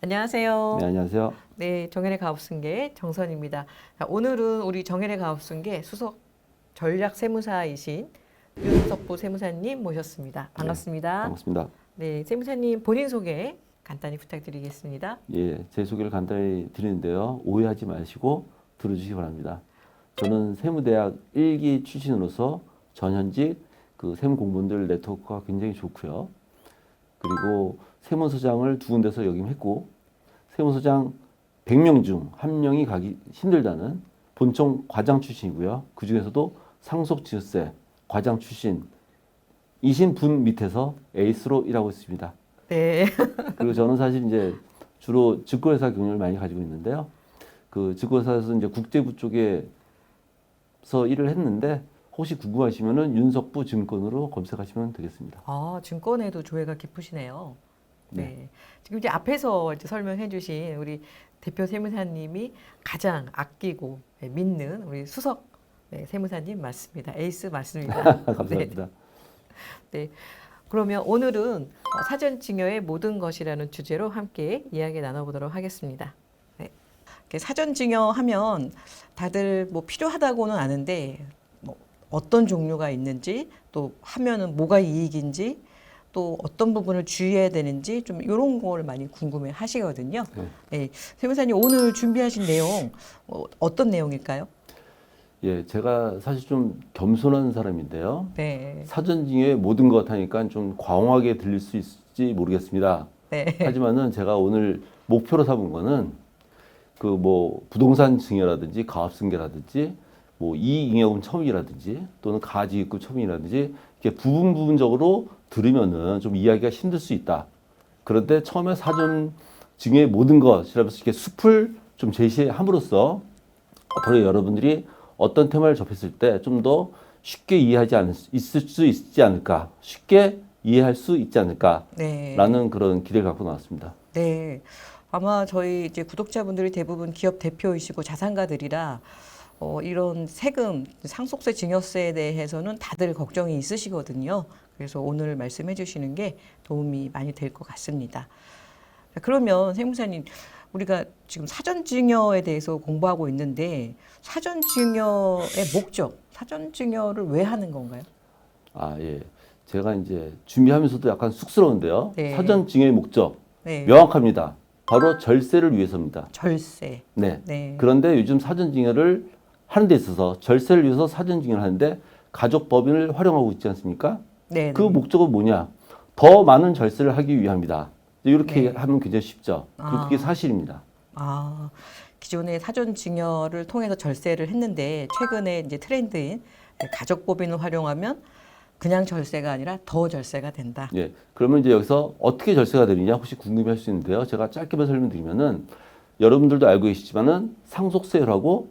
안녕하세요. 네, 안녕하세요. 네, 정현의 가업승계 정선입니다. 자, 오늘은 우리 정현의 가업승계 수석 전략세무사이신 윤석부 세무사님 모셨습니다. 반갑습니다. 반갑습니다. 네, 세무사님 본인 소개 간단히 부탁드리겠습니다. 예, 제 소개를 간단히 드리는데요. 오해하지 마시고 들어주시기 바랍니다. 저는 세무대학 1기 출신으로서 전현직 세무공무원들 네트워크가 굉장히 좋고요. 그리고 세무서장을 두 군데서 역임했고 세무서장 100명 중 1명이 가기 힘들다는 본청 과장 출신이고요. 그중에서도 상속지읒세 과장 출신이신 분 밑에서 에이스로 일하고 있습니다. 네, 그리고 저는 사실 이제 주로 증권회사 경력을 많이 가지고 있는데요. 그 증권회사에서 이제 국제부 쪽에서 일을 했는데 혹시 궁금하시면은 윤석부 증권으로 검색하시면 되겠습니다. 증권에도 조예가 깊으시네요. 네. 네. 지금 이제 앞에서 이제 설명해 주신 우리 대표 세무사님이 가장 아끼고 믿는 우리 수석 세무사님 맞습니다. 에이스 맞습니다. 감사합니다. 네. 그러면 오늘은 사전증여의 모든 것이라는 주제로 함께 이야기 나눠보도록 하겠습니다. 네. 사전증여하면 다들 뭐 필요하다고는 아는데 뭐 어떤 종류가 있는지 또 하면은 뭐가 이익인지 또 어떤 부분을 주의해야 되는지 좀 이런 걸 많이 궁금해 하시거든요. 네. 세무사님 오늘 준비하신 내용 어떤 내용일까요? 예, 제가 사실 좀 겸손한 사람인데요. 네. 사전징의 모든 것 하니까 좀 광하게 들릴 수 있을지 모르겠습니다. 네. 하지만은 제가 오늘 목표로 삼은 거는 부동산 증여라든지 가압승계라든지 이익잉여금 처분이라든지 또는 가지입금 처분이라든지 이렇게 부분적으로 들으면은 좀 이해하기가 힘들 수 있다. 그런데 처음에 사전 증여의 모든 것이라면서 이렇게 숲을 좀 제시함으로써 앞으로 여러분들이 어떤 테마를 접했을 때 좀 더 쉽게 있을 수 있지 않을까, 쉽게 이해할 수 있지 않을까라는 그런 기대를 갖고 나왔습니다. 네. 아마 저희 이제 구독자분들이 대부분 기업 대표이시고 자산가들이라 이런 세금, 상속세, 증여세에 대해서는 다들 걱정이 있으시거든요. 그래서 오늘 말씀해 주시는 게 도움이 많이 될 것 같습니다. 자, 그러면 세무사님, 우리가 지금 사전증여에 대해서 공부하고 있는데 사전증여의 목적, 사전증여를 왜 하는 건가요? 예. 제가 이제 준비하면서도 약간 쑥스러운데요. 네. 사전증여의 목적, 네. 명확합니다. 바로 절세를 위해서입니다. 절세. 네. 네. 그런데 요즘 사전증여를 하는 데 있어서 절세를 위해서 사전증여를 하는데 가족법인을 활용하고 있지 않습니까? 네. 그 목적은 뭐냐? 더 많은 절세를 하기 위함이다. 이렇게 네. 하면 굉장히 쉽죠. 그게 사실입니다. 기존의 사전증여를 통해서 절세를 했는데 최근에 이제 트렌드인 가족법인을 활용하면 그냥 절세가 아니라 더 절세가 된다. 예. 그러면 이제 여기서 어떻게 절세가 되느냐 혹시 궁금해 할 수 있는데요. 제가 짧게만 설명드리면은 여러분들도 알고 계시지만은 상속세율하고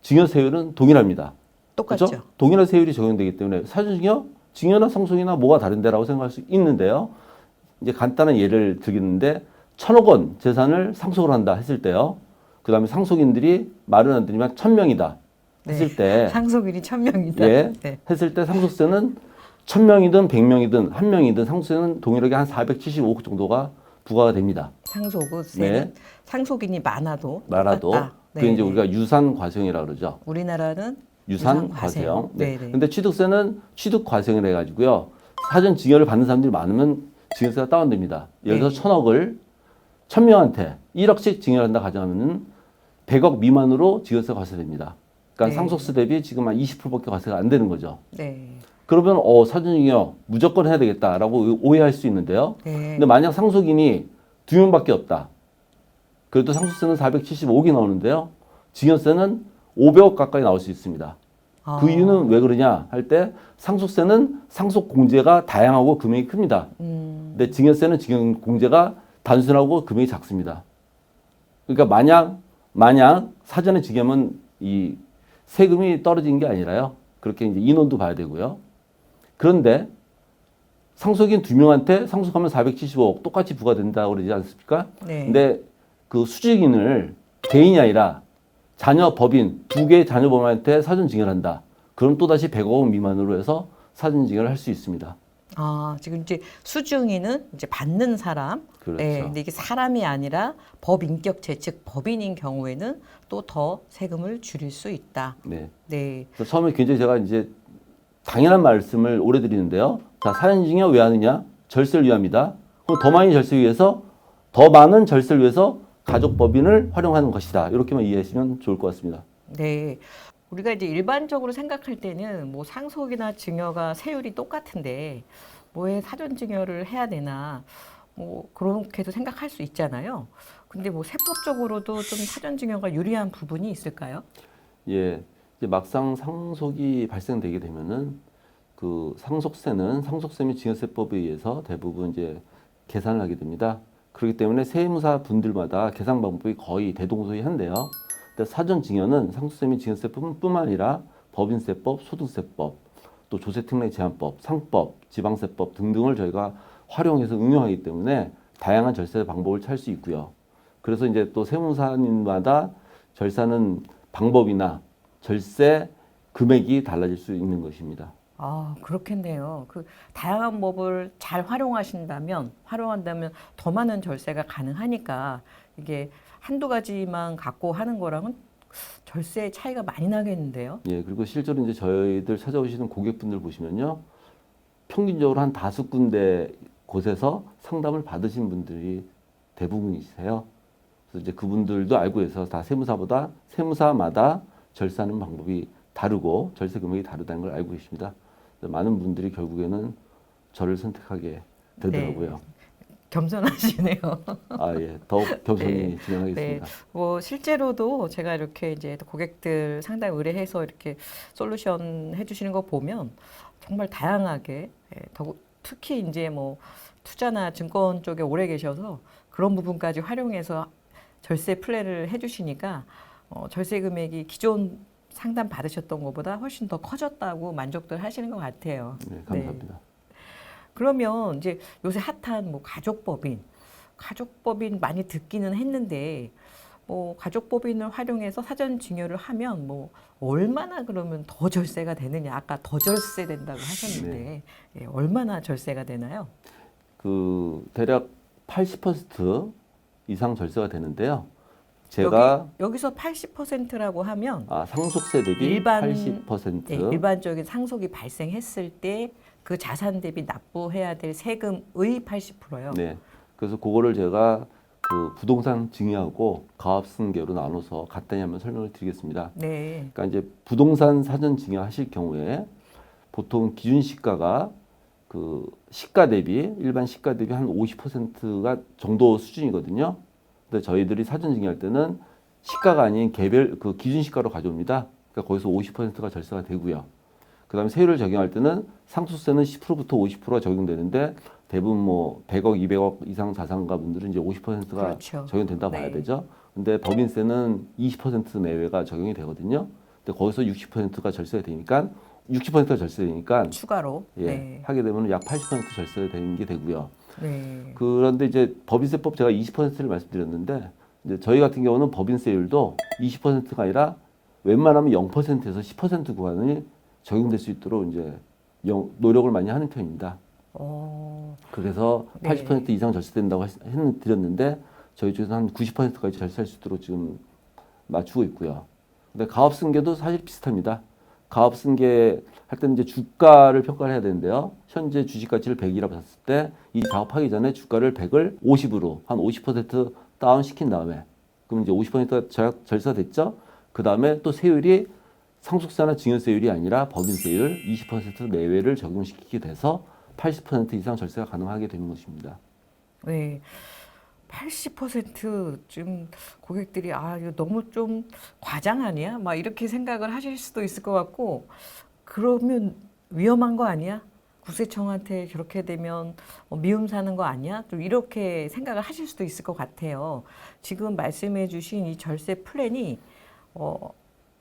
증여세율은 동일합니다. 똑같죠. 그렇죠? 동일한 세율이 적용되기 때문에 사전증여, 증여나 상속이나 뭐가 다른데라고 생각할 수 있는데요. 이제 간단한 예를 들겠는데 1,000억 원 재산을 상속을 한다 했을 때요. 그 다음에 상속인들이 말은 안 되지만 1,000명이다 했을 때 상속인이 1,000명이다. 예, 네. 했을 때 상속세는 1,000명이든 100명이든 1명이든 상속세는 동일하게 한 475억 정도가 부과가 됩니다. 상속세는 상속인이 많아도 나라도 똑같다. 그게 이제 우리가 유산 과세형이라고 그러죠. 우리나라는 유산 과세형. 네. 네네. 근데 취득세는 취득 과세형이라 해가지고요. 사전 증여를 받는 사람들이 많으면 증여세가 다운됩니다. 예를 들어서 1,000억을 1,000명한테 1억씩 증여를 한다 가정하면은 100억 미만으로 증여세가 과세됩니다. 그러니까 상속세 대비 지금 한 20%밖에 과세가 안 되는 거죠. 네. 그러면 사전증여 무조건 해야 되겠다라고 오해할 수 있는데요. 네. 근데 만약 상속인이 2명밖에 없다. 그래도 상속세는 475억이 나오는데요. 증여세는 500억 가까이 나올 수 있습니다. 그 이유는 왜 그러냐 할 때 상속세는 상속 공제가 다양하고 금액이 큽니다. 근데 증여세는 증여 공제가 단순하고 금액이 작습니다. 그러니까 마냥 사전에 증여하면 이 세금이 떨어지는 게 아니라요. 그렇게 이제 인원도 봐야 되고요. 그런데 상속인 2명한테 상속하면 475억 똑같이 부과된다고 그러지 않습니까? 네. 근데 그 수직인을 개인이 아니라 자녀 법인 2개의 자녀 법인한테 사전 증여를 한다. 그럼 또다시 100억 원 미만으로 해서 사전 증여를 할 수 있습니다. 아, 지금 이제 수중이는 이제 받는 사람. 그렇죠. 네, 근데 이게 사람이 아니라 법인격체, 즉 법인인 경우에는 또 더 세금을 줄일 수 있다. 네. 네. 그래서 처음에 굉장히 제가 이제 당연한 말씀을 오래 드리는데요. 자, 사전증여 왜 하느냐? 절세를 위함이다. 그럼 더 많이 절세 위해서 더 많은 절세를 위해서 가족법인을 활용하는 것이다. 이렇게만 이해하시면 좋을 것 같습니다. 네. 우리가 이제 일반적으로 생각할 때는 뭐 상속이나 증여가 세율이 똑같은데 뭐에 사전 증여를 해야 되나 뭐 그렇게도 생각할 수 있잖아요. 근데 뭐 세법적으로도 좀 사전 증여가 유리한 부분이 있을까요? 예, 이제 막상 상속이 발생되게 되면은 그 상속세는 상속세 및 증여세법에 의해서 대부분 이제 계산을 하게 됩니다. 그렇기 때문에 세무사 분들마다 계산 방법이 거의 대동소이한데요. 근데 사전 증여는 상속세 및 증여세법뿐만 아니라 법인세법, 소득세법, 또 조세특례 제한법, 상법, 지방세법 등등을 저희가 활용해서 응용하기 때문에 다양한 절세 방법을 찾을 수 있고요. 그래서 이제 또 세무사님마다 절세하는 방법이나 절세 금액이 달라질 수 있는 것입니다. 아, 그렇겠네요. 그 다양한 법을 잘 활용한다면 더 많은 절세가 가능하니까 이게 한두 가지만 갖고 하는 거랑은 절세 차이가 많이 나겠는데요. 예, 그리고 실제로 이제 저희들 찾아오시는 고객분들 보시면요. 평균적으로 한 5군데 곳에서 상담을 받으신 분들이 대부분이세요. 그래서 이제 그분들도 알고 있어서 다 세무사마다 절세하는 방법이 다르고 절세 금액이 다르다는 걸 알고 계십니다. 많은 분들이 결국에는 저를 선택하게 되더라고요. 네. 겸손하시네요. 아, 예. 더욱 겸손히 네. 진행하겠습니다. 뭐 실제로도 제가 이렇게 이제 고객들 상담 의뢰해서 이렇게 솔루션 해주시는 거 보면 정말 다양하게 특히 이제 뭐 투자나 증권 쪽에 오래 계셔서 그런 부분까지 활용해서 절세 플랜을 해주시니까 절세 금액이 기존 상담 받으셨던 것보다 훨씬 더 커졌다고 만족들 하시는 것 같아요. 네, 감사합니다. 그러면 이제 요새 핫한 뭐 가족법인 많이 듣기는 했는데 뭐 가족법인을 활용해서 사전 증여를 하면 뭐 얼마나 그러면 더 절세가 되느냐? 아까 더 절세 된다고 하셨는데 예, 얼마나 절세가 되나요? 그 대략 80% 이상 절세가 되는데요. 제가 여기서 80%라고 하면 상속세 대비 80%. 네, 일반적인 상속이 발생했을 때 그 자산 대비 납부해야 될 세금의 80%요. 네. 그래서 그거를 제가 그 부동산 증여하고 가압승계로 나눠서 간단히 한번 설명을 드리겠습니다. 네. 그러니까 이제 부동산 사전 증여하실 경우에 보통 기준 시가가 그 시가 대비 일반 시가 대비 한 50%가 정도 수준이거든요. 근데 저희들이 사전 증여할 때는 시가가 아닌 개별 그 기준 시가로 가져옵니다. 그러니까 거기서 50%가 절세가 되고요. 그다음에 세율을 적용할 때는 상속세는 10%부터 50%가 적용되는데 대부분 뭐 100억, 200억 이상 자산가 분들은 이제 50%가 그렇죠. 적용된다고 네. 봐야 되죠. 근데 법인세는 20% 내외가 적용이 되거든요. 근데 거기서 60%가 절세가 되니까 60%가 절세되니까 추가로 예, 네. 하게 되면 약 80% 절세가 되는 게 되고요. 네. 그런데 이제 법인세법 제가 20%를 말씀드렸는데 이제 저희 같은 경우는 법인세율도 20%가 아니라 웬만하면 0%에서 10% 구간이 적용될 수 있도록 이제 노력을 많이 하는 편입니다. 그래서 네. 80% 이상 절세된다고 드렸는데 저희 쪽에서 한 90%까지 절세할 수 있도록 지금 맞추고 있고요. 근데 가업승계도 사실 비슷합니다. 가업승계 할 때는 이제 주가를 평가를 해야 되는데요. 현재 주식 가치를 100이라고 봤을 때 이 작업하기 전에 주가를 100을 50으로 한 50% 다운 시킨 다음에 그럼 이제 50%가 절세가 됐죠. 그 다음에 또 세율이 상속세나 증여세율이 아니라 법인세율 20% 내외를 적용시키게 돼서 80% 이상 절세가 가능하게 되는 것입니다. 네. 80%쯤 고객들이 이거 너무 좀 과장 아니야? 막 이렇게 생각을 하실 수도 있을 것 같고 그러면 위험한 거 아니야? 국세청한테 저렇게 되면 미움 사는 거 아니야? 좀 이렇게 생각을 하실 수도 있을 것 같아요. 지금 말씀해 주신 이 절세 플랜이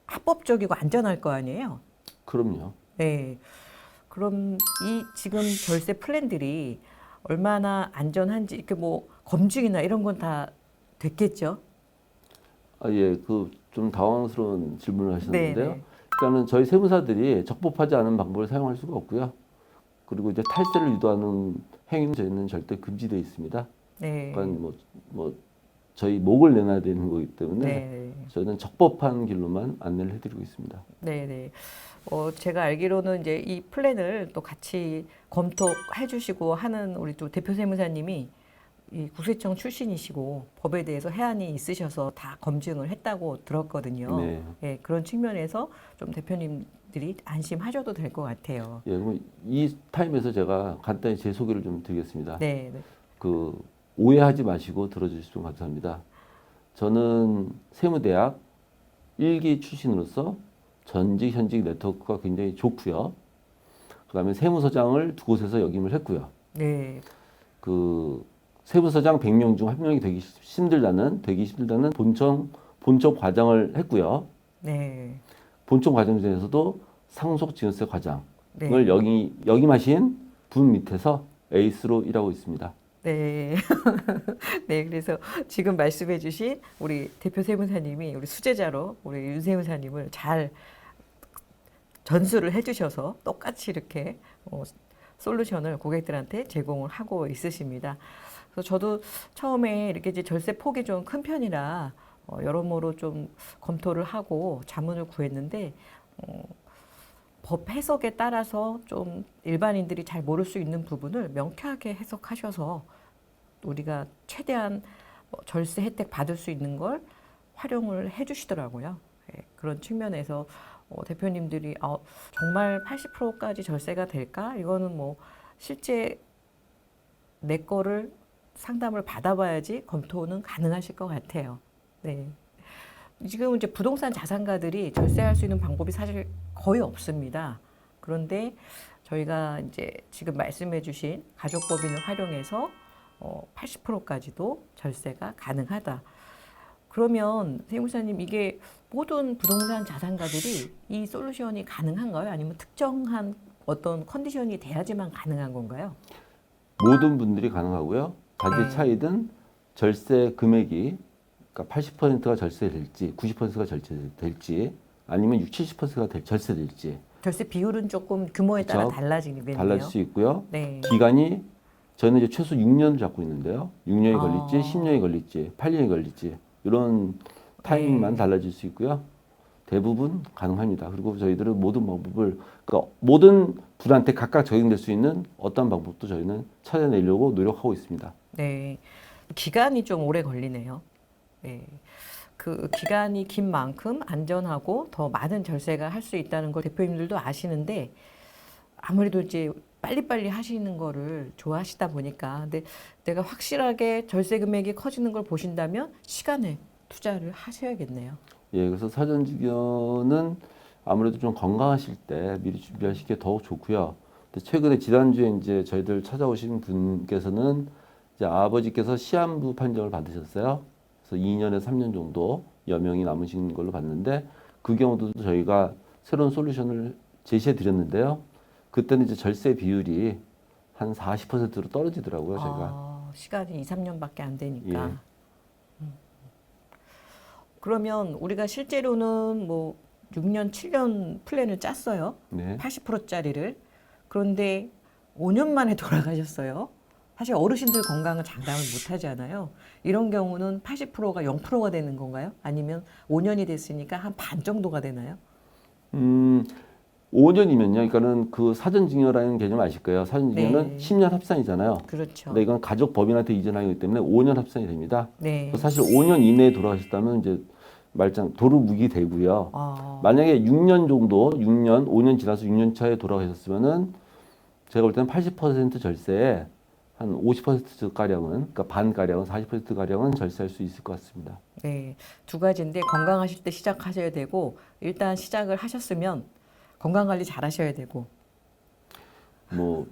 합법적이고 안전할 거 아니에요? 그럼요. 네. 그럼 이 지금 절세 플랜들이 얼마나 안전한지 이렇게 뭐 검증이나 이런 건 다 됐겠죠? 예, 그 좀 당황스러운 질문을 하셨는데요. 네네. 그러니까는 저희 세무사들이 적법하지 않은 방법을 사용할 수가 없고요. 그리고 이제 탈세를 유도하는 행위는 저희는 절대 금지되어 있습니다. 네. 그러니까 뭐 저희 목을 내놔야 되는 거기 때문에 네. 저희는 적법한 길로만 안내를 해드리고 있습니다. 네, 네. 제가 알기로는 이제 이 플랜을 또 같이 검토해 주시고 하는 우리 또 대표 세무사님이 이 국세청 출신이시고 법에 대해서 해안이 있으셔서 다 검증을 했다고 들었거든요. 네. 예, 그런 측면에서 좀 대표님들이 안심하셔도 될 것 같아요. 예, 그럼 이 타임에서 제가 간단히 제 소개를 좀 드리겠습니다. 네, 네. 그 오해하지 마시고 들어주시면 감사합니다. 저는 세무대학 1기 출신으로서 전직, 현직 네트워크가 굉장히 좋고요. 그다음에 세무서장을 두 곳에서 역임을 했고요. 네, 그 세무서장 100명 중 한 명이 되기 힘들다는 본청 과장을 했고요. 네, 본청 과정 중에서도 상속증여세 과장을 네. 역임하신 분 밑에서 에이스로 일하고 있습니다. 네. 네, 그래서 지금 말씀해 주신 우리 대표 세무사님이 우리 수제자로 우리 윤 세무사님을 잘 전수를 해 주셔서 똑같이 이렇게 솔루션을 고객들한테 제공을 하고 있으십니다. 그래서 저도 처음에 이렇게 이제 절세 폭이 좀 큰 편이라 여러모로 좀 검토를 하고 자문을 구했는데 법 해석에 따라서 좀 일반인들이 잘 모를 수 있는 부분을 명쾌하게 해석하셔서 우리가 최대한 절세 혜택 받을 수 있는 걸 활용을 해주시더라고요. 예, 그런 측면에서 대표님들이 정말 80%까지 절세가 될까? 이거는 뭐 실제 내 거를 상담을 받아봐야지 검토는 가능하실 것 같아요. 네. 지금 이제 부동산 자산가들이 절세할 수 있는 방법이 사실 거의 없습니다. 그런데 저희가 이제 지금 말씀해주신 가족법인을 활용해서 80%까지도 절세가 가능하다. 그러면 세무사님 이게 모든 부동산 자산가들이 이 솔루션이 가능한가요? 아니면 특정한 어떤 컨디션이 돼야지만 가능한 건가요? 모든 분들이 가능하고요. 가격 네. 차이든 절세 금액이 그러니까 80%가 절세될지 90%가 절세될지 아니면 60, 70%가 절세될지 절세 비율은 조금 규모에 따라 그렇죠. 달라지겠네요. 달라질 수 있고요. 네. 기간이 저는 이제 최소 6년을 잡고 있는데요. 6년이 걸릴지 아. 10년이 걸릴지 8년이 걸릴지 이런 타이밍만 네. 달라질 수 있고요. 대부분 가능합니다. 그리고 저희들은 모든 방법을 그러니까 모든 분한테 각각 적용될 수 있는 어떤 방법도 저희는 찾아내려고 노력하고 있습니다. 네. 기간이 좀 오래 걸리네요. 네. 그 기간이 긴 만큼 안전하고 더 많은 절세가 할 수 있다는 걸 대표님들도 아시는데 아무래도 이제 빨리빨리 하시는 거를 좋아하시다 보니까 근데 내가 확실하게 절세 금액이 커지는 걸 보신다면 시간을 투자를 하셔야겠네요. 예, 그래서 사전지교는 아무래도 좀 건강하실 때 미리 준비하시는 게 더욱 좋고요. 근데 최근에 지난주에 이제 저희들 찾아오신 분께서는 이제 아버지께서 시한부 판정을 받으셨어요. 그래서 2년에서 3년 정도 여명이 남으신 걸로 봤는데 그 경우도 저희가 새로운 솔루션을 제시해 드렸는데요. 그때는 이제 절세 비율이 한 40%로 떨어지더라고요, 저희가. 시간이 2, 3년밖에 안 되니까. 예. 그러면 우리가 실제로는 뭐 6년, 7년 플랜을 짰어요. 네. 80%짜리를. 그런데 5년 만에 돌아가셨어요. 사실 어르신들 건강을 장담을 못 하잖아요. 이런 경우는 80%가 0%가 되는 건가요? 아니면 5년이 됐으니까 한 반 정도가 되나요? 5년이면요. 그러니까는 그 사전증여라는 개념 아실 거예요. 사전증여는 네. 10년 합산이잖아요. 그렇죠. 근데 이건 가족 법인한테 이전하기 때문에 5년 합산이 됩니다. 네. 사실 5년 이내에 돌아가셨다면 이제 말짱 도루묵이 되고요. 아, 만약에 6년 정도, 6년, 5년 지나서 6년 차에 돌아가셨으면은 제가 볼 때는 80% 절세에 한 50% 가량은, 그러니까 반 가량은 40% 가량은 절세할 수 있을 것 같습니다. 네. 두 가지인데 건강하실 때 시작하셔야 되고 일단 시작을 하셨으면 건강 관리 잘 하셔야 되고. 뭐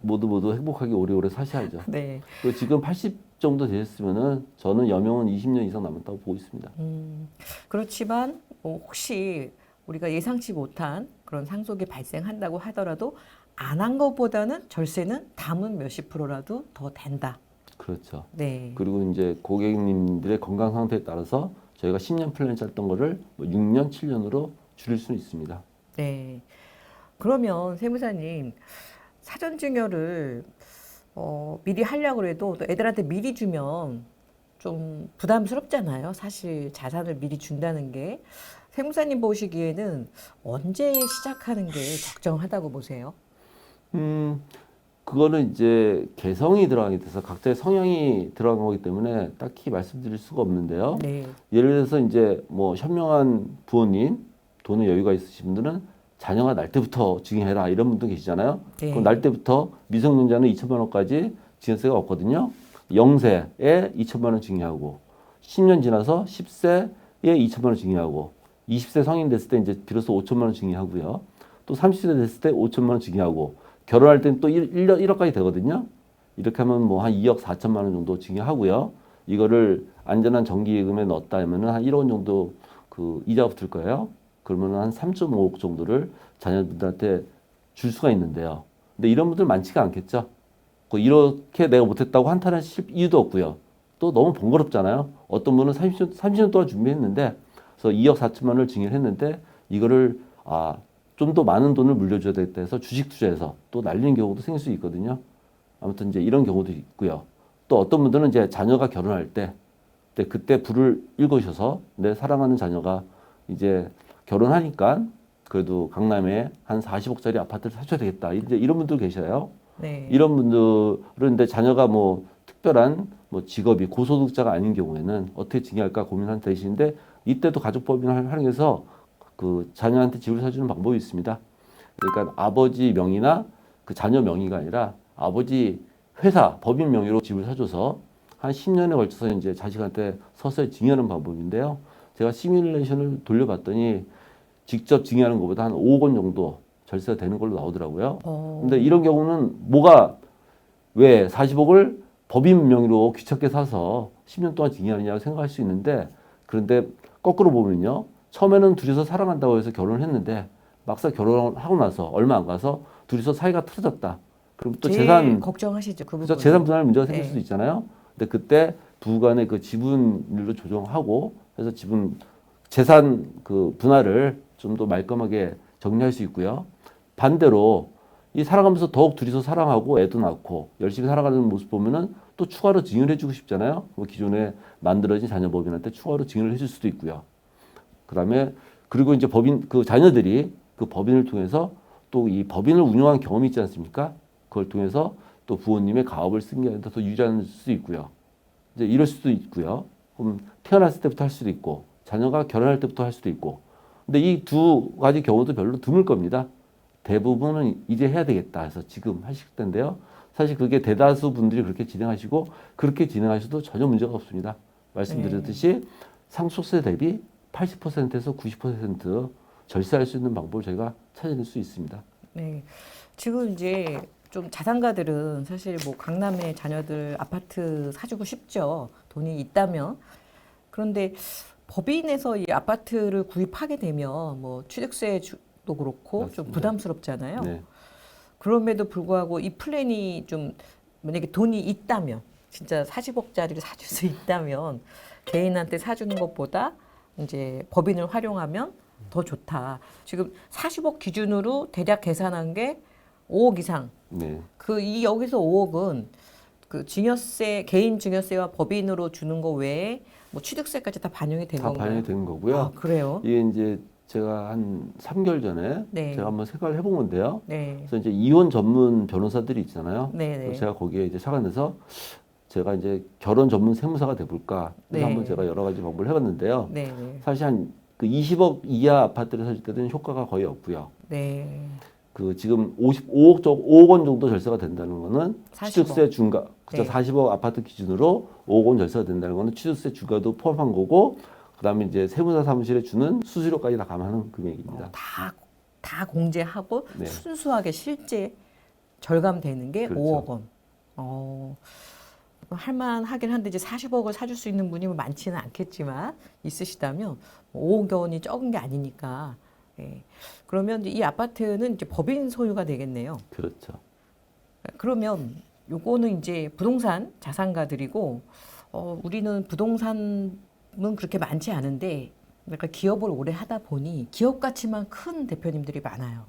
모두 행복하게 오래오래 사셔야죠. 네. 그리고 지금 80 정도 되셨으면은 저는 여명은 20년 이상 남았다고 보고 있습니다. 그렇지만 혹시 우리가 예상치 못한 그런 상속이 발생한다고 하더라도 안 한 것보다는 절세는 담은 몇십 프로라도 더 된다. 그렇죠. 네. 그리고 이제 고객님들의 건강 상태에 따라서 저희가 10년 플랜 짰던 거를 뭐 6년, 7년으로 줄일 수 있습니다. 네. 그러면 세무사님 사전 증여를 미리 하려고 해도 또 애들한테 미리 주면 좀 부담스럽잖아요. 사실 자산을 미리 준다는 게. 세무사님 보시기에는 언제 시작하는 게 적정하다고 보세요? 그거는 이제 개성이 들어가게 돼서 각자의 성향이 들어간 거기 때문에 딱히 말씀드릴 수가 없는데요. 네. 예를 들어서 이제 뭐 현명한 부모님, 돈의 여유가 있으신 분들은 자녀가 날 때부터 증여해라 이런 분도 계시잖아요. 네. 그럼 날 때부터 미성년자는 2천만 원까지 증여세가 없거든요. 0세에 2천만 원 증여하고 10년 지나서 10세에 2천만 원 증여하고 20세 성인 됐을 때 이제 비로소 5천만 원 증여하고요. 또 30세 됐을 때 5천만 원 증여하고 결혼할 때는 또 1억까지 되거든요. 이렇게 하면 뭐 한 2억 4천만 원 정도 증여하고요. 이거를 안전한 정기예금에 넣었다 하면은 한 1억 원 정도 그 이자가 붙을 거예요. 그러면 한 3.5억 정도를 자녀들한테 줄 수가 있는데요. 근데 이런 분들 많지가 않겠죠. 이렇게 내가 못했다고 한탄하실 이유도 없고요. 또 너무 번거롭잖아요. 어떤 분은 30년 동안 준비했는데, 그래서 2억 4천만 원을 증여를 했는데, 이거를, 좀 더 많은 돈을 물려줘야 되겠다 해서 주식 투자해서 또 날리는 경우도 생길 수 있거든요. 아무튼 이제 이런 경우도 있고요. 또 어떤 분들은 이제 자녀가 결혼할 때, 그때 불을 일궈셔서 내 사랑하는 자녀가 이제 결혼하니까 그래도 강남에 한 40억짜리 아파트를 사줘야 되겠다. 이제 이런 분들 계셔요. 네. 이런 분들은 근데 자녀가 뭐 특별한 뭐 직업이 고소득자가 아닌 경우에는 어떻게 증여할까 고민하는 대신인데 이때도 가족법인을 활용해서 그 자녀한테 집을 사주는 방법이 있습니다. 그러니까 아버지 명의나 그 자녀 명의가 아니라 아버지 회사 법인 명의로 집을 사줘서 한 10년에 걸쳐서 이제 자식한테 서서히 증여하는 방법인데요. 제가 시뮬레이션을 돌려봤더니 직접 증여하는 것보다 한 5억 원 정도 절세가 되는 걸로 나오더라고요. 근데 이런 경우는 뭐가 왜 40억을 법인 명의로 귀찮게 사서 10년 동안 증여하느냐고 생각할 수 있는데 그런데 거꾸로 보면요. 처음에는 둘이서 사랑한다고 해서 결혼을 했는데 막상 결혼을 하고 나서 얼마 안 가서 둘이서 사이가 틀어졌다. 그럼 또 제일 재산 걱정하시죠, 그 부분. 그래서 재산 분할 문제가 생길 네. 수도 있잖아요. 근데 그때 부부간의 그 지분율로 조정하고 해서 재산 그 분할을 좀 더 말끔하게 정리할 수 있고요. 반대로 이 살아가면서 더욱 둘이서 사랑하고 애도 낳고 열심히 살아가는 모습 보면은 또 추가로 증여를 해주고 싶잖아요. 뭐 기존에 만들어진 자녀법인한테 추가로 증여를 해줄 수도 있고요. 그다음에 그리고 이제 법인 그 자녀들이 그 법인을 통해서 또 이 법인을 운영한 경험이 있지 않습니까? 그걸 통해서 또 부모님의 가업을 승계해서 더 유지할 수 있고요. 이제 이럴 수도 있고요. 그럼 태어났을 때부터 할 수도 있고 자녀가 결혼할 때부터 할 수도 있고. 근데 이 두 가지 경우도 별로 드물 겁니다. 대부분은 이제 해야 되겠다 해서 지금 하실 텐데요. 사실 그게 대다수 분들이 그렇게 진행하시고 그렇게 진행하셔도 전혀 문제가 없습니다. 말씀드렸듯이 상속세 대비 80%에서 90% 절세할 수 있는 방법을 저희가 찾아낼 수 있습니다. 네. 지금 이제 좀 자산가들은 사실 뭐 강남에 자녀들 아파트 사주고 싶죠. 돈이 있다면. 그런데 법인에서 이 아파트를 구입하게 되면 뭐 취득세도 그렇고 맞습니다. 좀 부담스럽잖아요. 네. 그럼에도 불구하고 이 플랜이 좀 만약에 돈이 있다면 진짜 40억짜리를 사줄 수 있다면 개인한테 사주는 것보다 이제 법인을 활용하면 더 좋다. 지금 40억 기준으로 대략 계산한 게 5억 이상. 네. 여기서 5억은 그 증여세, 개인 증여세와 법인으로 주는 거 외에 뭐 취득세까지 다 반영이 된 다 건가요? 반영이 되는 거고요. 아, 그래요? 이게 이제 제가 한 3개월 전에 네. 제가 한번 생각을 해본 건데요. 네. 그래서 이제 이혼 전문 변호사들이 있잖아요. 네, 네. 그래서 제가 거기에 이제 착안해서 제가 이제 결혼 전문 세무사가 돼볼까 네. 그래서 한번 제가 여러 가지 방법을 해봤는데요. 네, 네. 사실 한 그 20억 이하 아파트를 사실 때는 효과가 거의 없고요. 네. 그 지금 5억 원 정도 절세가 된다는 거는 40억. 취득세 중과 그죠? 네. 40억 아파트 기준으로 5억 원 절세가 된다는 거는 취득세 중과도 포함한 거고 그다음에 이제 세무사 사무실에 주는 수수료까지 다 감안하는 금액입니다. 다 공제하고 네. 순수하게 실제 절감되는 게 그렇죠. 5억 원. 할만하긴 한데 이제 40억을 사줄 수 있는 분이 많지는 않겠지만 있으시다면 5억 원이 적은 게 아니니까. 예. 그러면 이 아파트는 이제 법인 소유가 되겠네요. 그렇죠. 그러면 요거는 이제 부동산 자산가들이고 우리는 부동산은 그렇게 많지 않은데 그러니까 기업을 오래 하다 보니 기업 가치만 큰 대표님들이 많아요.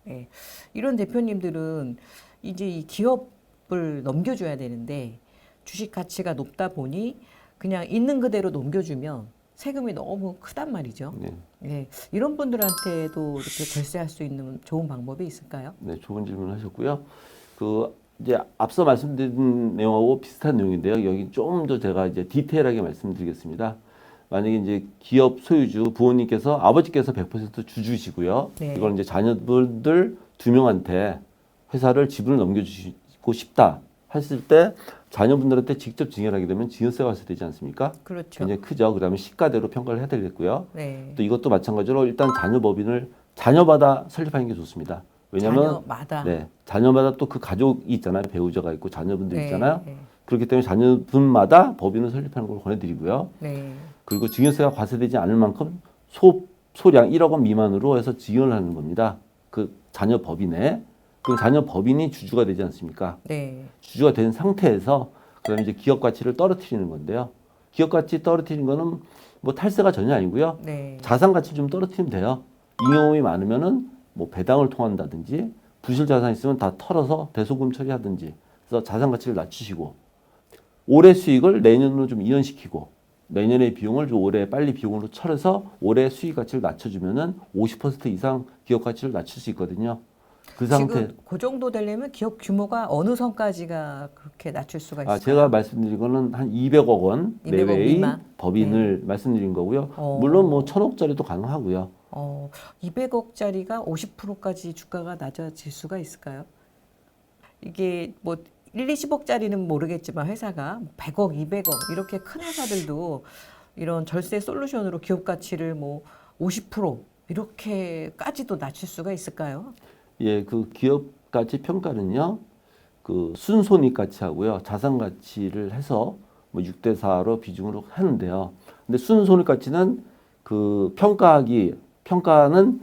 예. 이런 대표님들은 이제 이 기업을 넘겨줘야 되는데 주식 가치가 높다 보니 그냥 있는 그대로 넘겨주면 세금이 너무 크단 말이죠. 네. 예. 이런 분들한테도 이렇게 절세할 수 있는 좋은 방법이 있을까요? 네, 좋은 질문하셨고요. 그 이제 앞서 말씀드린 내용하고 비슷한 내용인데요. 여기 좀 더 제가 이제 디테일하게 말씀드리겠습니다. 만약에 이제 기업 소유주 부모님께서 아버지께서 100% 주주시고요. 네. 이걸 이제 자녀분들 2명한테 회사를 지분을 넘겨주고 싶다 했을 때 자녀분들한테 직접 증여하게 되면 증여세가 발생되지 않습니까? 그렇죠. 굉장히 크죠. 그다음에 시가대로 평가를 해야 되겠고요. 네. 또 이것도 마찬가지로 일단 자녀법인을 자녀마다 설립하는 게 좋습니다. 왜냐하면 자녀마다. 네, 자녀마다 또 그 가족이 있잖아요. 배우자가 있고 자녀분들 네, 있잖아요. 네. 그렇기 때문에 자녀분마다 법인을 설립하는 걸 권해드리고요. 네. 그리고 증여세가 과세되지 않을 만큼 소량 1억 원 미만으로 해서 증여를 하는 겁니다. 그 자녀 법인에. 그 자녀 법인이 주주가 되지 않습니까? 네. 주주가 된 상태에서 그다음에 이제 기업 가치를 떨어뜨리는 건데요. 기업 가치 떨어뜨리는 거는 뭐 탈세가 전혀 아니고요. 네. 자산 가치 좀 떨어뜨리면 돼요. 잉여금이 많으면은 뭐 배당을 통한다든지 부실 자산 있으면 다 털어서 대소금 처리하든지 그래서 자산 가치를 낮추시고 올해 수익을 내년으로 좀 이연시키고 내년의 비용을 좀 올해 빨리 비용으로 처리해서 올해 수익 가치를 낮춰주면은 50% 이상 기업 가치를 낮출 수 있거든요. 그 상태. 지금 그 정도 되려면 기업 규모가 어느 선까지가 그렇게 낮출 수가 있을까요? 제가 말씀드린 거는 한 200억 원 200억 내외의 미만? 법인을 말씀드린 거고요. 어. 물론 뭐 1,000억짜리도 가능하고요. 200억짜리가 50%까지 주가가 낮아질 수가 있을까요? 이게 뭐 1, 20억짜리는 모르겠지만 회사가 100억, 200억 이렇게 큰 회사들도 이런 절세 솔루션으로 기업 가치를 뭐 50% 이렇게까지도 낮출 수가 있을까요? 예, 그 기업 가치 평가는요. 그 순손익 가치하고요. 자산 가치를 해서 뭐 6대 4로 비중으로 하는데요. 근데 순손익 가치는 그 평가는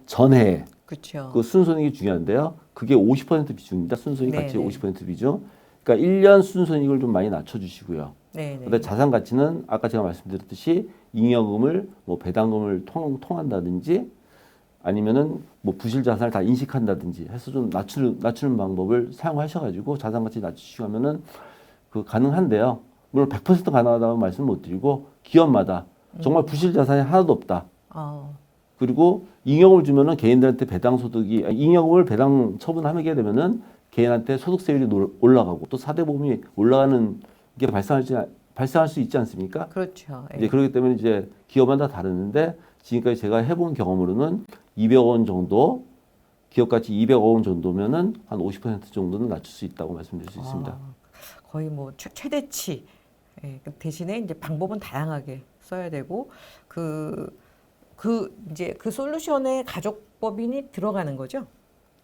전해 그렇죠. 그 순손익이 중요한데요. 그게 50% 비중입니다. 순손익 네, 가치 네. 50% 비중. 그러니까 1년 순손익을 좀 많이 낮춰 주시고요. 네, 네. 근데 자산 가치는 아까 제가 말씀드렸듯이 잉여금을 뭐 배당금을 통한다든지 아니면은 뭐 부실 자산을 다 인식한다든지 해서 좀 낮추는 방법을 사용하셔가지고 자산 가치 낮추시고 하면은 그 가능한데요. 물론 100% 가능하다고 말씀 못 드리고 기업마다 정말 부실 자산이 하나도 없다. 그리고 잉여금을 주면은 개인들한테 잉여금을 배당 처분하게 되면은 개인한테 소득세율이 올라가고 또 4대 보험이 올라가는 게 발생할 수 있지 않습니까? 그렇죠. 예. 이제 그렇기 때문에 이제 기업마다 다르는데 지금까지 제가 해본 경험으로는 200억 원 정도 기업 가치 200억 원 정도면은 한 50% 정도는 낮출 수 있다고 말씀드릴 수 있습니다. 거의 뭐 최대치. 예, 그 대신에 이제 방법은 다양하게 써야 되고 이제 그 솔루션에 가족법인이 들어가는 거죠.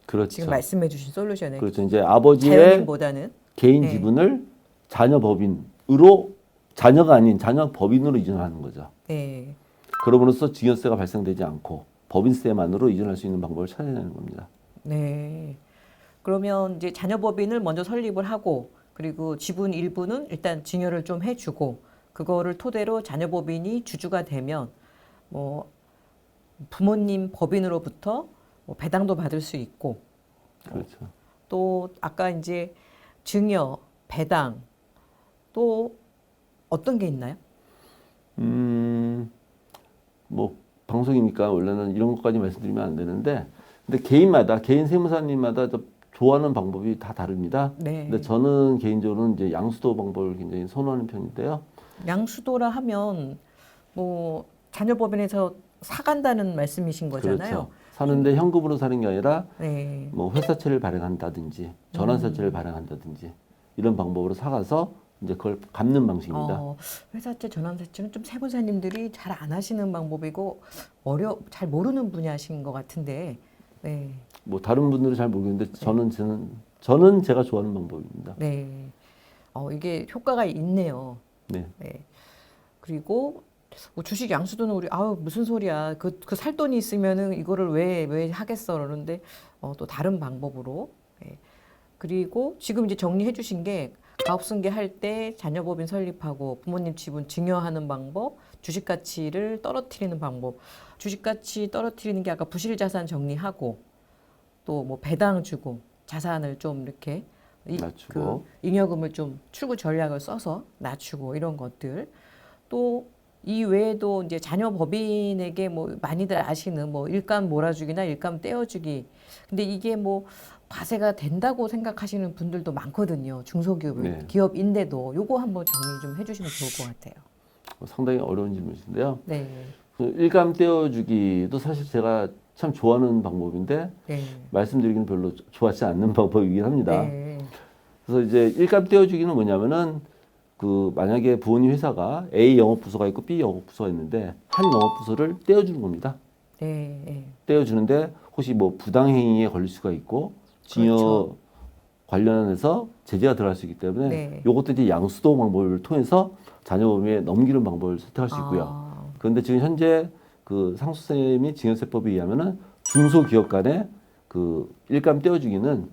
그렇죠. 지금 말씀해주신 솔루션에 그렇죠. 이제 아버지의 자연인보다는 개인 네. 지분을 자녀 법인으로 자녀가 아닌 자녀 법인으로 이전하는 거죠. 네. 그럼으로써 증여세가 발생되지 않고 법인세만으로 이전할 수 있는 방법을 찾아야 되는 겁니다. 네. 그러면 이제 자녀법인을 먼저 설립을 하고 그리고 지분 일부는 일단 증여를 좀 해주고 그거를 토대로 자녀법인이 주주가 되면 뭐 부모님 법인으로부터 뭐 배당도 받을 수 있고 그렇죠. 또 아까 이제 증여, 배당 또 어떤 게 있나요? 뭐 방송이니까 원래는 이런 것까지 말씀드리면 안 되는데, 근데 개인 세무사님마다 좋아하는 방법이 다 다릅니다. 네. 근데 저는 개인적으로는 이제 양수도 방법을 굉장히 선호하는 편인데요. 양수도라 하면 뭐 자녀법인에서 사간다는 말씀이신 거잖아요. 그렇죠. 사는데 현금으로 사는 게 아니라 네. 뭐 회사채를 발행한다든지 전환사채를 발행한다든지 이런 방법으로 사가서 이제 그걸 갚는 방식입니다. 회사채 전환사채는 좀 세무사님들이 잘 안 하시는 방법이고 잘 모르는 분야신 것 같은데. 네. 뭐 다른 분들은 잘 모르겠는데 저는 제가 좋아하는 방법입니다. 네. 이게 효과가 있네요. 네. 네. 그리고 뭐 주식 양수도는 우리 무슨 소리야. 그 살 돈이 있으면은 이거를 왜 하겠어 그러는데 또 다른 방법으로. 네. 그리고 지금 이제 정리해 주신 게 가업승계 할 때 자녀법인 설립하고 부모님 지분 증여하는 방법, 주식 가치를 떨어뜨리는 방법. 주식 가치 떨어뜨리는 게 아까 부실자산 정리하고 또 뭐 배당 주고 자산을 좀 이렇게 낮추고. 잉여금을 좀 출구 전략을 써서 낮추고 이런 것들. 또 이 외에도 이제 자녀 법인에게 뭐 많이들 아시는 뭐 일감 몰아주기나 일감 떼어주기. 근데 이게 뭐 과세가 된다고 생각하시는 분들도 많거든요. 중소기업 네. 기업인데도 요거 한번 정리 좀 해주시면 좋을 것 같아요. 상당히 어려운 질문이신데요. 네. 그 일감 떼어주기도 사실 제가 참 좋아하는 방법인데 네. 말씀드리기는 별로 좋아하지 않는 방법이긴 합니다. 네. 그래서 이제 일감 떼어주기는 뭐냐면은 그 만약에 부모님 회사가 A 영업부서가 있고 B 영업부서가 있는데 한 영업부서를 떼어주는 겁니다. 네. 네. 떼어주는데 혹시 뭐 부당행위에 걸릴 수가 있고 징여 그렇죠. 관련해서 제재가 들어갈 수 있기 때문에 네. 요것들이 양수도 방법을 통해서 자녀범위에 넘기는 방법을 선택할 수 있고요. 아, 그런데 지금 현재 그 상속세 및 증여세법에 의하면은 중소기업 간의 그 일감 떼어주기는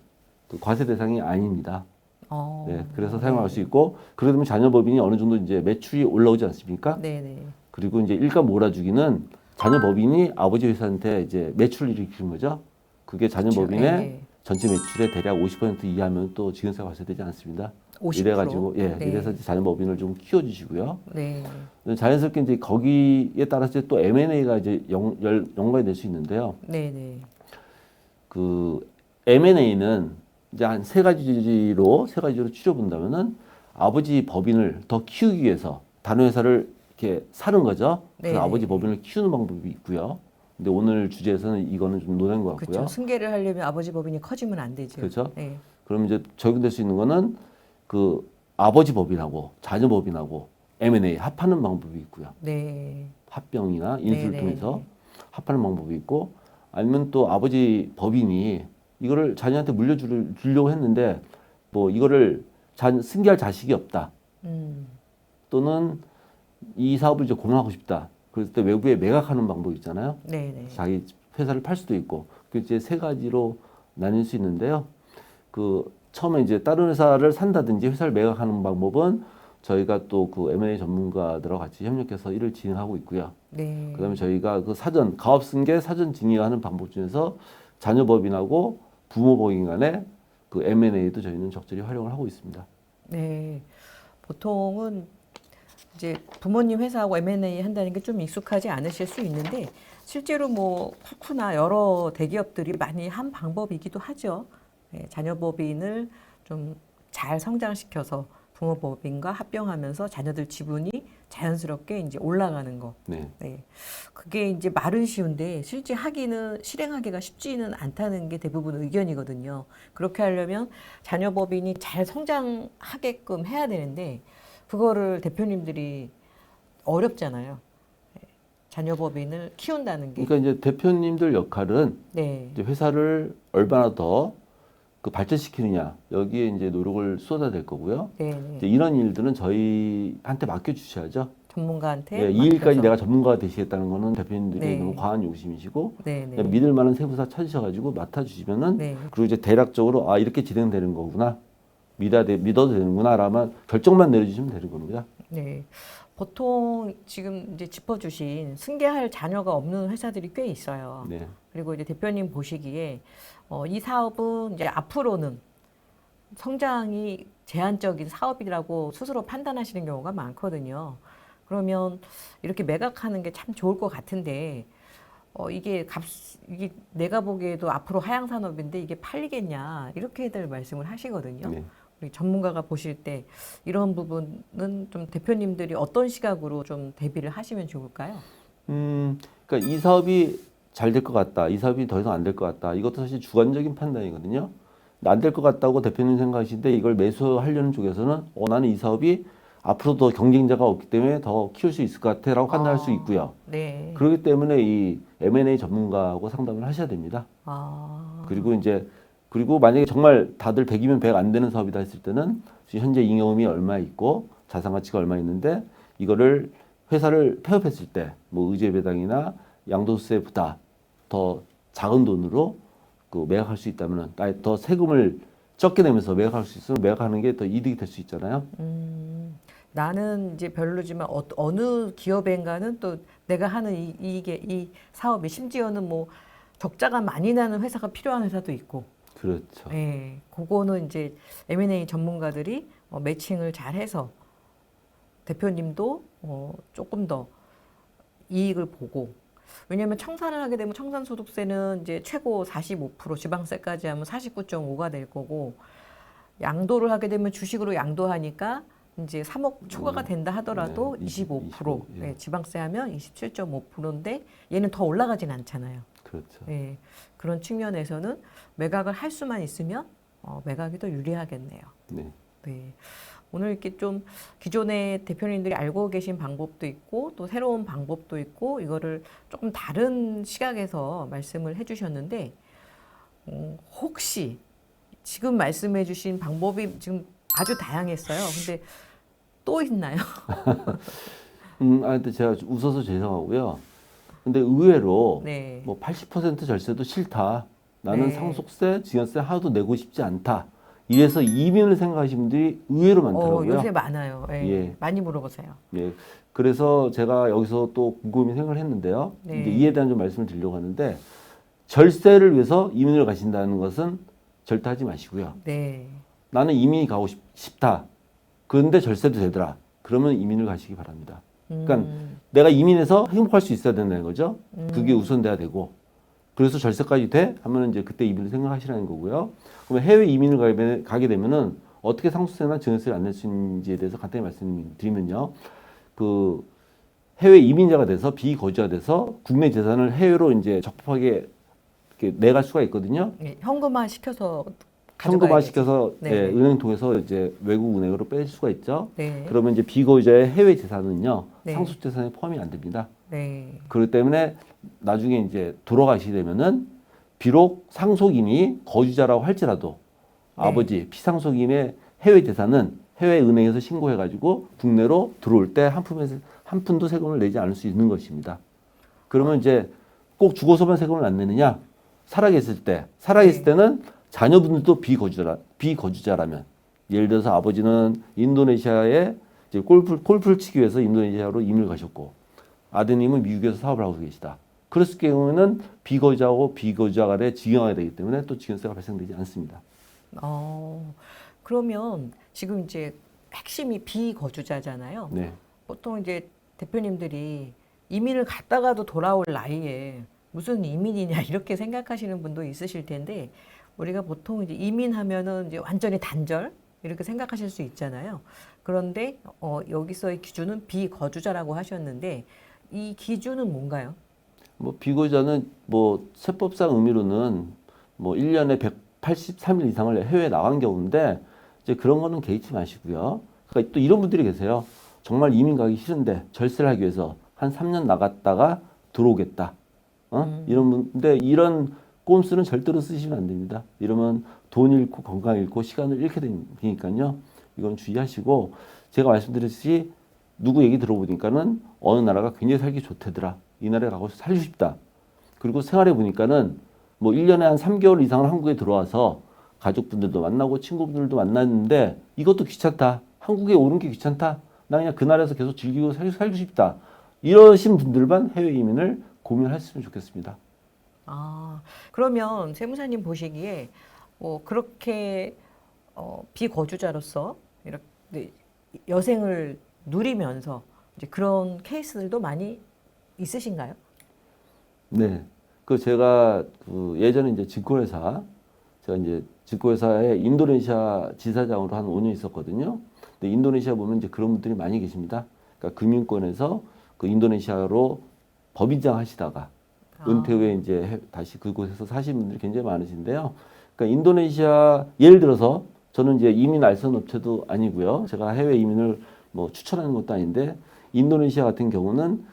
그 과세 대상이 아닙니다. 네, 그래서 사용할 수 있고 그러면 자녀법인이 어느 정도 이제 매출이 올라오지 않습니까? 네네. 그리고 이제 일감 몰아주기는 자녀법인이 아버지 회사한테 이제 매출을 일으키는 거죠. 그게 자녀법인의 네. 전체 매출의 대략 50% 이하면 또 증여세 과세되지 않습니다. 50%? 이래가지고 예, 네. 이래서 이제 자녀법인을 좀 키워주시고요. 네. 자연스럽게 이제 거기에 따라서 또 M&A가 이제 연관이 될 수 있는데요. 네네. 그 M&A는 이제 한 세 가지로 추려본다면은 아버지 법인을 더 키우기 위해서 다른 회사를 이렇게 사는 거죠. 그래서 네. 아버지 법인을 키우는 방법이 있고요. 근데 오늘 주제에서는 이거는 좀 논한 것 같고요. 그렇죠. 승계를 하려면 아버지 법인이 커지면 안 되죠. 그렇죠. 네. 그럼 이제 적용될 수 있는 거는 그 아버지 법인하고 자녀 법인하고 M&A 합하는 방법이 있고요. 네. 합병이나 인수를 네네. 통해서 합하는 방법이 있고 아니면 또 아버지 법인이 이거를 자녀한테 물려주려고 했는데 뭐 이거를 승계할 자식이 없다. 또는 이 사업을 이제 공유하고 싶다. 그럴 때 외부에 매각하는 방법이 있잖아요. 네네. 자기 회사를 팔 수도 있고 그 이제 세 가지로 나뉠 수 있는데요. 그 처음에 이제 다른 회사를 산다든지 회사를 매각하는 방법은 저희가 또 그 M&A 전문가들하고 같이 협력해서 일을 진행하고 있고요. 네. 그다음에 저희가 그 사전 가업승계 사전 증여하는 방법 중에서 자녀법인하고 부모법인 간의 그 M&A도 저희는 적절히 활용을 하고 있습니다. 네. 보통은 이제 부모님 회사하고 M&A 한다는 게 좀 익숙하지 않으실 수 있는데 실제로 뭐 쿠쿠나 여러 대기업들이 많이 한 방법이기도 하죠. 네, 자녀법인을 좀 잘 성장시켜서 부모법인과 합병하면서 자녀들 지분이 자연스럽게 이제 올라가는 거. 네. 네. 그게 이제 말은 쉬운데 실제 실행하기가 쉽지는 않다는 게 대부분 의견이거든요. 그렇게 하려면 자녀법인이 잘 성장하게끔 해야 되는데 그거를 대표님들이 어렵잖아요. 자녀법인을 키운다는 게. 그러니까 이제 대표님들 역할은 네. 이제 회사를 얼마나 더 그 발전시키느냐 여기에 이제 노력을 쏟아야 될 거고요. 네. 이제 이런 일들은 저희한테 맡겨주셔야죠. 전문가한테 예, 이 맡겨서. 일까지 내가 전문가가 되시겠다는 거는 대표님들이 네. 너무 과한 욕심이시고 네. 네. 그냥 믿을 만한 세무사 찾으셔가지고 맡아주시면은 네. 그리고 이제 대략적으로 아 이렇게 진행되는 거구나 믿어도 되는구나라면 결정만 내려주시면 되는 겁니다. 네. 보통 지금 이제 짚어주신 승계할 자녀가 없는 회사들이 꽤 있어요. 네. 그리고 이제 대표님 보시기에 이 사업은 이제 앞으로는 성장이 제한적인 사업이라고 스스로 판단하시는 경우가 많거든요. 그러면 이렇게 매각하는 게 참 좋을 것 같은데 이게 내가 보기에도 앞으로 하향 산업인데 이게 팔리겠냐 이렇게들 말씀을 하시거든요. 네. 우리 전문가가 보실 때 이런 부분은 좀 대표님들이 어떤 시각으로 좀 대비를 하시면 좋을까요? 그러니까 이 사업이 잘 될 것 같다. 이 사업이 더 이상 안 될 것 같다. 이것도 사실 주관적인 판단이거든요. 안 될 것 같다고 대표님 생각하시는데 이걸 매수하려는 쪽에서는 나는 이 사업이 앞으로 더 경쟁자가 없기 때문에 더 키울 수 있을 것 같아라고 판단할 수 있고요. 네. 그렇기 때문에 이 M&A 전문가하고 상담을 하셔야 됩니다. 그리고 만약에 정말 다들 100이면 100 안 되는 사업이다 했을 때는 지금 현재 잉여금이 얼마 있고 자산 가치가 얼마 있는데 이거를 회사를 폐업했을 때 뭐 의제 배당이나 양도세보다 더 작은 돈으로 그 매각할 수 있다면은 더 세금을 적게 내면서 매각할 수 있으면 매각하는 게 더 이득이 될 수 있잖아요. 나는 이제 별로지만 어느 기업인가는 또 내가 하는 이 사업이 심지어는 뭐 적자가 많이 나는 회사가 필요한 회사도 있고. 그렇죠. 예, 그거는 이제 M&A 전문가들이 매칭을 잘 해서 대표님도 조금 더 이익을 보고. 왜냐하면 청산을 하게 되면 청산소득세는 이제 최고 45%, 지방세까지 하면 49.5가 될 거고, 양도를 하게 되면 주식으로 양도하니까 이제 3억 초과가 된다 하더라도 네, 25%, 예. 예, 지방세 하면 27.5%인데 얘는 더 올라가진 않잖아요. 그렇죠. 예, 그런 측면에서는 매각을 할 수만 있으면 매각이 더 유리하겠네요. 네. 네. 오늘 이렇게 좀 기존의 대표님들이 알고 계신 방법도 있고 또 새로운 방법도 있고 이거를 조금 다른 시각에서 말씀을 해주셨는데 혹시 지금 말씀해주신 방법이 지금 아주 다양했어요. 근데 또 있나요? 근데 제가 웃어서 죄송하고요. 근데 의외로 네. 뭐 80% 절세도 싫다. 나는 네. 상속세, 증여세 하나도 내고 싶지 않다. 이래서 이민을 생각하시는 분들이 의외로 많더라고요. 요새 많아요. 예. 예. 많이 물어보세요. 예. 그래서 제가 여기서 또 곰곰이 생각을 했는데요. 네. 이제 이에 대한 좀 말씀을 드리려고 하는데 절세를 위해서 이민을 가신다는 것은 절대 하지 마시고요. 네. 나는 이민이 가고 싶다. 그런데 절세도 되더라. 그러면 이민을 가시기 바랍니다. 그러니까 내가 이민해서 행복할 수 있어야 된다는 거죠. 그게 우선돼야 되고. 그래서 절세까지 돼? 하면 이제 그때 이민을 생각하시라는 거고요. 그러면 해외 이민을 가게 되면은 어떻게 상속세나 증여세를 안 낼 수 있는지에 대해서 간단히 말씀드리면요. 그 해외 이민자가 돼서 비거주자 돼서 국내 재산을 해외로 이제 적법하게 이렇게 내갈 수가 있거든요. 예, 현금화 시켜서 현금화 가져가야겠지. 시켜서 네. 예, 은행 통해서 이제 외국 은행으로 뺄 수가 있죠. 네. 그러면 이제 비거주자의 해외 재산은요 네. 상속 재산에 포함이 안 됩니다. 네. 그렇기 때문에 나중에 이제 돌아가시게 되면은 비록 상속인이 거주자라고 할지라도 네. 아버지 피상속인의 해외 재산은 해외 은행에서 신고해가지고 국내로 들어올 때 한 푼도 세금을 내지 않을 수 있는 것입니다. 그러면 이제 꼭 죽어서만 세금을 안 내느냐? 살아계실 네. 때는 자녀분들도 비거주자라면 예를 들어서 아버지는 인도네시아에 이제 골프를 치기 위해서 인도네시아로 이민을 가셨고 아드님은 미국에서 사업을 하고 계시다. 그랬을 경우에는 비거주자하고 비거주자 간에 직영하게 되기 때문에 또 직영세가 발생되지 않습니다. 그러면 지금 이제 핵심이 비거주자잖아요. 네. 보통 이제 대표님들이 이민을 갔다가도 돌아올 나이에 무슨 이민이냐 이렇게 생각하시는 분도 있으실 텐데 우리가 보통 이제 이민하면은 이제 완전히 단절 이렇게 생각하실 수 있잖아요. 그런데 여기서의 기준은 비거주자라고 하셨는데 이 기준은 뭔가요? 뭐 비거주자는 뭐 세법상 의미로는 뭐 1년에 183일 이상을 해외에 나간 경우인데 이제 그런 거는 개의치 마시고요. 그러니까 또 이런 분들이 계세요. 정말 이민 가기 싫은데 절세를 하기 위해서 한 3년 나갔다가 들어오겠다. 이런 분데 이런 꼼수는 절대로 쓰시면 안 됩니다. 이러면 돈 잃고 건강 잃고 시간을 잃게 되니까요. 이건 주의하시고 제가 말씀드렸듯이 누구 얘기 들어보니까는 어느 나라가 굉장히 살기 좋대더라. 이 나라에 가고 살고 싶다. 그리고 생활해 보니까는 뭐 1년에 한 3개월 이상을 한국에 들어와서 가족분들도 만나고 친구분들도 만났는데 이것도 귀찮다. 한국에 오는 게 귀찮다. 나 그냥 그 나라에서 계속 즐기고 살고 싶다. 이러신 분들만 해외 이민을 고민했으면 좋겠습니다. 그러면 세무사님 보시기에 그렇게 비거주자로서 이렇게 여생을 누리면서 이제 그런 케이스들도 많이 있으신가요? 네. 제가 예전에 이제 제가 이제 증권회사에 인도네시아 지사장으로 한 5년 있었거든요. 근데 인도네시아 보면 이제 그런 분들이 많이 계십니다. 그러니까 금융권에서 그 인도네시아로 법인장 하시다가 은퇴 후에 이제 다시 그곳에서 사시는 분들이 굉장히 많으신데요. 그러니까 인도네시아 예를 들어서 저는 이제 이민 알선 업체도 아니고요. 제가 해외 이민을 뭐 추천하는 것도 아닌데 인도네시아 같은 경우는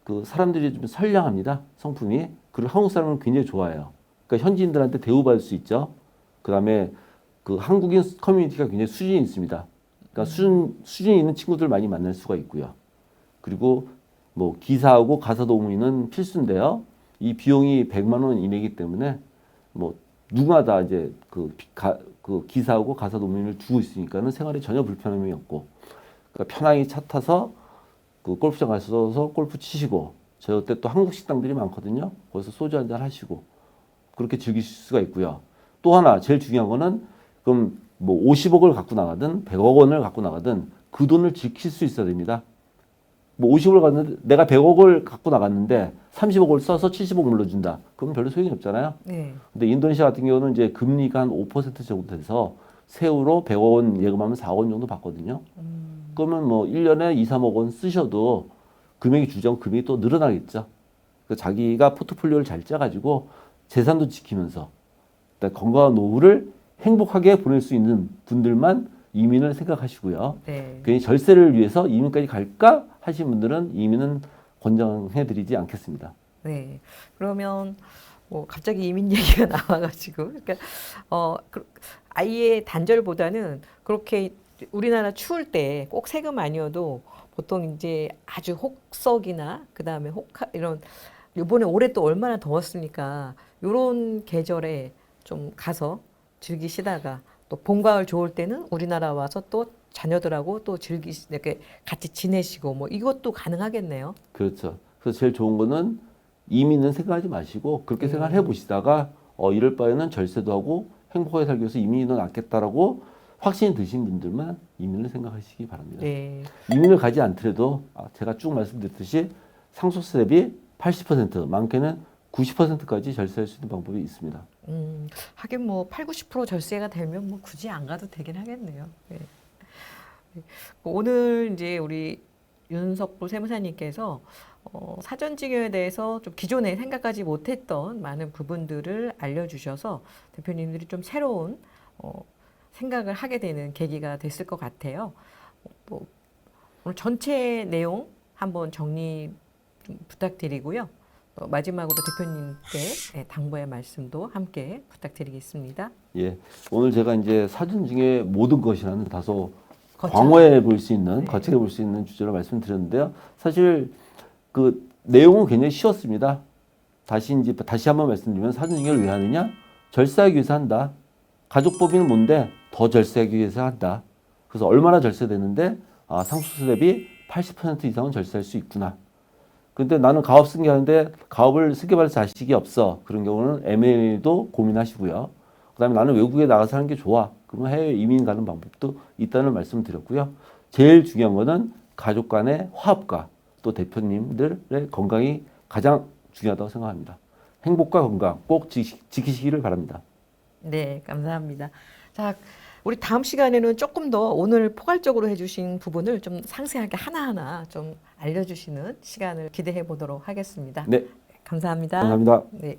그 사람들이 좀 선량합니다. 성품이. 그리고 한국 사람은 굉장히 좋아해요. 그러니까 현지인들한테 대우받을 수 있죠. 그다음에 그 한국인 커뮤니티가 굉장히 수준이 있습니다. 그러니까 수준이 있는 친구들 많이 만날 수가 있고요. 그리고 뭐 기사하고 가사 도우미는 필수인데요. 이 비용이 100만 원 이내이기 때문에 뭐 누구나 다 이제 그 기사하고 가사 노민을 두고 있으니까는 생활에 전혀 불편함이 없고, 그러니까 편하게 차 타서 그 골프장 가셔서 골프 치시고, 저 때 또 한국 식당들이 많거든요. 거기서 소주 한잔 하시고 그렇게 즐기실 수가 있고요. 또 하나 제일 중요한 거는, 그럼 뭐 50억을 갖고 나가든 100억 원을 갖고 나가든 그 돈을 지킬 수 있어야 됩니다. 뭐 50억을 갔는데 내가 100억을 갖고 나갔는데 30억을 써서 70억 물러준다. 그러면 별로 소용이 없잖아요. 네. 근데 인도네시아 같은 경우는 이제 금리가 한 5% 정도 돼서 세후로 100억 원 예금하면 4억 원 정도 받거든요. 그러면 뭐 1년에 2, 3억 원 쓰셔도 금액이 주정 금액이 또 늘어나겠죠. 그러니까 자기가 포트폴리오를 잘 짜가지고 재산도 지키면서 건강한 노후를 행복하게 보낼 수 있는 분들만 이민을 생각하시고요. 네. 괜히 절세를 위해서 이민까지 갈까 하신 분들은 이민은 권장해드리지 않겠습니다. 네. 그러면 뭐 갑자기 이민 얘기가 나와가지고, 그러니까 아예 단절보다는 그렇게 우리나라 추울 때 꼭 세금 아니어도 보통 이제 아주 혹석이나 그 다음에 혹하 이런, 요번에 올해 또 얼마나 더웠습니까? 요런 계절에 좀 가서 즐기시다가 또 봄, 가을 좋을 때는 우리나라 와서 또 자녀들하고 또 이렇게 같이 지내시고 뭐 이것도 가능하겠네요. 그렇죠. 그래서 제일 좋은 거는 이민은 생각하지 마시고 그렇게 생각을 해보시다가 이럴 바에는 절세도 하고 행복하게 살기 위해서 이민이 더 낫겠다라고 확신이 드신 분들만 이민을 생각하시기 바랍니다. 네. 이민을 가지 않더라도 제가 쭉 말씀드렸듯이 상속세 대비 80%, 많게는 90%까지 절세할 수 있는 방법이 있습니다. 하긴 뭐 8, 90% 절세가 되면 뭐 굳이 안 가도 되긴 하겠네요. 네. 오늘 이제 우리 윤석보 세무사님께서 사전증여에 대해서 좀 기존에 생각하지 못했던 많은 부분들을 알려주셔서 대표님들이 좀 새로운 생각을 하게 되는 계기가 됐을 것 같아요. 오늘 전체 내용 한번 정리 좀 부탁드리고요. 마지막으로 대표님께 당부의 말씀도 함께 부탁드리겠습니다. 예, 오늘 제가 이제 사전증여의 모든 것이라는 다소 거창. 광어해 볼 수 있는, 네. 거창해 볼 수 있는 주제로 말씀드렸는데요. 사실 그 내용은 굉장히 쉬웠습니다. 다시 한번 말씀드리면 사전증여를 왜 하느냐? 절세하기 위해서 한다. 가족법인은 뭔데? 더 절세하기 위해서 한다. 그래서 얼마나 절세되는데 상속세 대비 80% 이상은 절세할 수 있구나. 근데 나는 가업 승계하는데 가업을 승계받을 자식이 없어. 그런 경우는 M&A도 고민하시고요. 그다음에 나는 외국에 나가서 하는 게 좋아. 그러면 해외 이민 가는 방법도 있다는 말씀을 드렸고요. 제일 중요한 거는 가족 간의 화합과 또 대표님들의 건강이 가장 중요하다고 생각합니다. 행복과 건강 꼭 지키시기를 바랍니다. 네, 감사합니다. 자, 우리 다음 시간에는 조금 더 오늘 포괄적으로 해주신 부분을 좀 상세하게 하나하나 좀 알려주시는 시간을 기대해 보도록 하겠습니다. 네, 감사합니다. 감사합니다. 네.